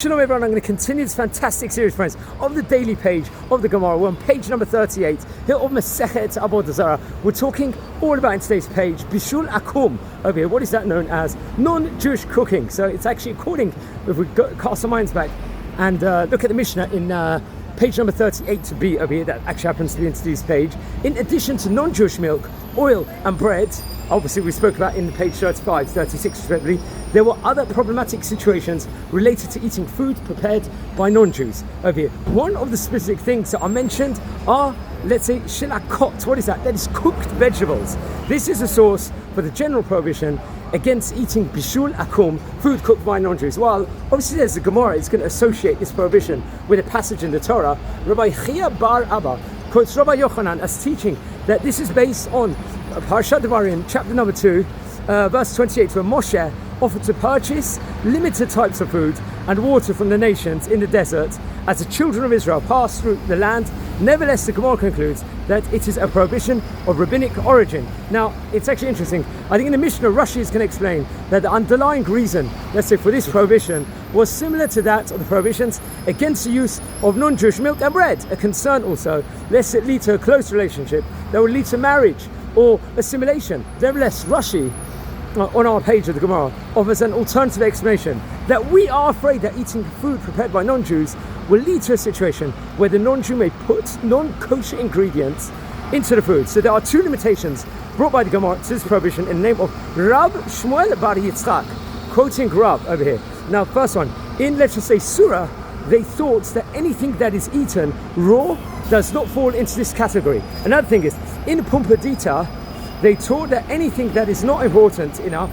Shalom everyone, I'm going to continue this fantastic series, friends, of the daily page of the Gemara. We're on page number 38, here of Masechet Avodah Zara. We're talking all about in today's page, Bishul Akum over here. What is that known as? Non-Jewish cooking. So it's actually according, if we cast our minds back and look at the Mishnah in page number 38 to be over here, that actually happens to be in today's page. In addition to non-Jewish milk, oil and bread, obviously we spoke about in the page 35, 36 respectively, there were other problematic situations related to eating food prepared by non-Jews over here. One of the specific things that are mentioned are, let's say, shilakot. What is that? That is cooked vegetables. This is a source for the general prohibition against eating bishul akum, food cooked by non-Jews. While obviously there's the Gemara, it's going to associate this prohibition with a passage in the Torah. Rabbi Chia bar Abba quotes Rabbi Yochanan as teaching that this is based on Parashat Devarim, chapter number 2, verse 28, where Moshe offered to purchase limited types of food and water from the nations in the desert as the children of Israel passed through the land. Nevertheless, the Gemara concludes that it is a prohibition of rabbinic origin. Now, it's actually interesting. I think in the Mishnah, Rashi is going to explain that the underlying reason, let's say, for this prohibition was similar to that of the prohibitions against the use of non-Jewish milk and bread. A concern also, lest it lead to a close relationship that would lead to marriage or assimilation. Nevertheless, Rashi, on our page of the Gemara, offers an alternative explanation that we are afraid that eating food prepared by non-Jews will lead to a situation where the non-Jew may put non-kosher ingredients into the food. So there are two limitations brought by the Gemara to this prohibition in the name of Rab Shmuel Bar Yitzchak, quoting Rab over here. Now, first one, in, let's just say, Surah, they thought that anything that is eaten raw does not fall into this category. Another thing is, in Pumpadita, they taught that anything that is not important enough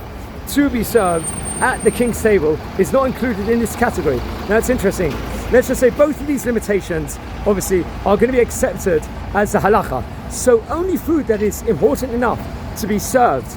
to be served at the king's table is not included in this category. Now, it's interesting. Let's just say both of these limitations, obviously, are going to be accepted as the halacha. So only food that is important enough to be served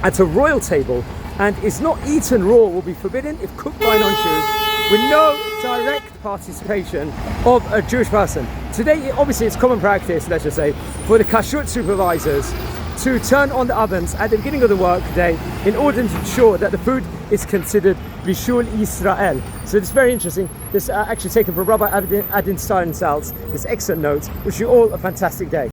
at a royal table and is not eaten raw will be forbidden if cooked by non-Jews with no direct participation of a Jewish person. Today, obviously, it's common practice, let's just say, for the kashrut supervisors to turn on the ovens at the beginning of the work day in order to ensure that the food is considered Bishul Yisrael. So it's very interesting. This actually taken from Rabbi Adin Stein Salz, this excellent note. Wish you all a fantastic day.